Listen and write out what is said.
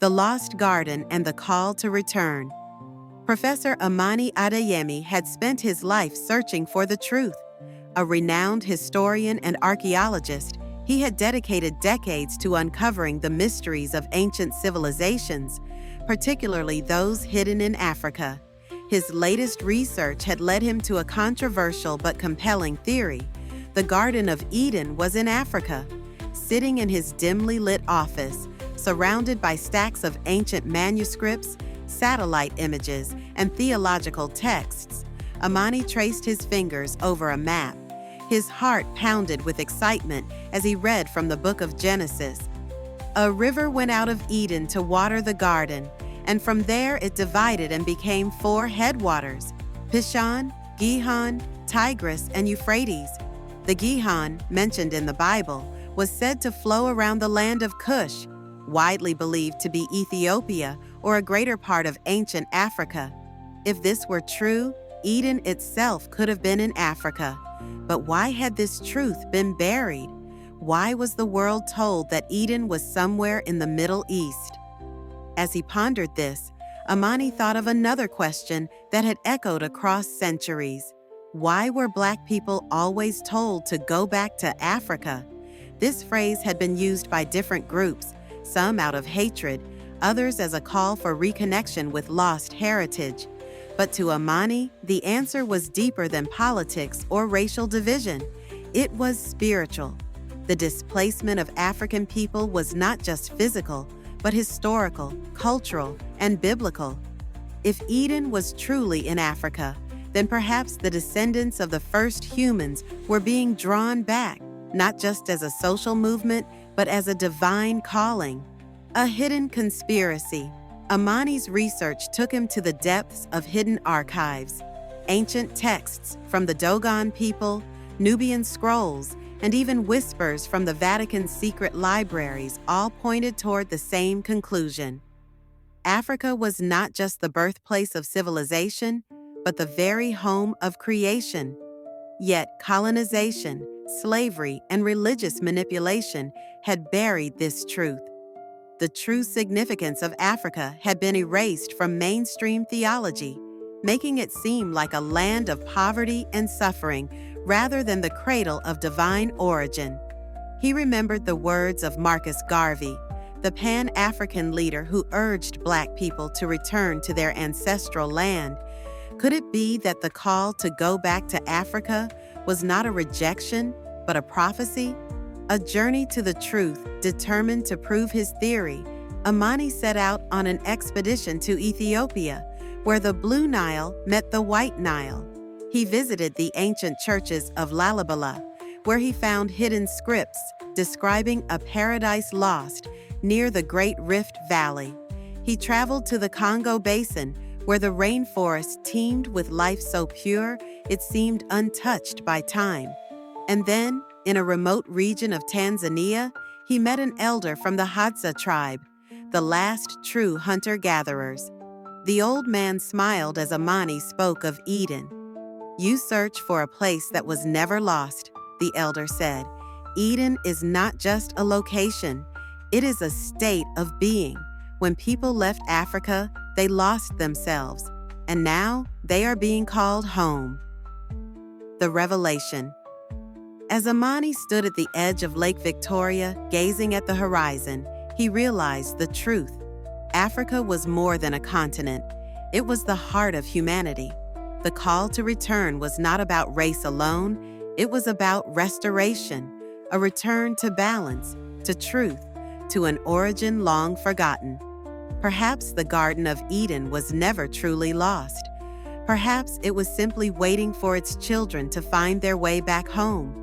The Lost Garden and the Call to Return. Professor Amani Adeyemi had spent his life searching for the truth. A renowned historian and archaeologist, he had dedicated decades to uncovering the mysteries of ancient civilizations, particularly those hidden in Africa. His latest research had led him to a controversial but compelling theory. The Garden of Eden was in Africa. Sitting in his dimly lit office, surrounded by stacks of ancient manuscripts, satellite images, and theological texts, Amani traced his fingers over a map. His heart pounded with excitement as he read from the book of Genesis. A river went out of Eden to water the garden, and from there it divided and became 4 headwaters: Pishon, Gihon, Tigris, and Euphrates. The Gihon, mentioned in the Bible, was said to flow around the land of Cush, widely believed to be Ethiopia or a greater part of ancient Africa. If this were true, Eden itself could have been in Africa. But why had this truth been buried? Why was the world told that Eden was somewhere in the Middle East? As he pondered this, Amani thought of another question that had echoed across centuries. Why were Black people always told to go back to Africa? This phrase had been used by different groups, some out of hatred, others as a call for reconnection with lost heritage. But to Amani, the answer was deeper than politics or racial division. It was spiritual. The displacement of African people was not just physical, but historical, cultural, and biblical. If Eden was truly in Africa, then perhaps the descendants of the first humans were being drawn back, not just as a social movement, but as a divine calling. A hidden conspiracy. Amani's research took him to the depths of hidden archives. Ancient texts from the Dogon people, Nubian scrolls, and even whispers from the Vatican's secret libraries all pointed toward the same conclusion. Africa was not just the birthplace of civilization, but the very home of creation. Yet colonization, slavery, and religious manipulation had buried this truth. The true significance of Africa had been erased from mainstream theology, making it seem like a land of poverty and suffering rather than the cradle of divine origin. He remembered the words of Marcus Garvey, the Pan-African leader who urged Black people to return to their ancestral land. Could it be that the call to go back to Africa was not a rejection, but a prophecy? A journey to the truth, determined to prove his theory, Amani set out on an expedition to Ethiopia, where the Blue Nile met the White Nile. He visited the ancient churches of Lalibela, where he found hidden scripts describing a paradise lost near the Great Rift Valley. He traveled to the Congo Basin, where the rainforest teemed with life so pure it seemed untouched by time. And then, in a remote region of Tanzania, he met an elder from the Hadza tribe, the last true hunter-gatherers. The old man smiled as Amani spoke of Eden. "You search for a place that was never lost," the elder said. "Eden is not just a location, it is a state of being. When people left Africa, they lost themselves, and now they are being called home." The revelation. As Amani stood at the edge of Lake Victoria, gazing at the horizon, he realized the truth. Africa was more than a continent. It was the heart of humanity. The call to return was not about race alone. It was about restoration, a return to balance, to truth, to an origin long forgotten. Perhaps the Garden of Eden was never truly lost. Perhaps it was simply waiting for its children to find their way back home.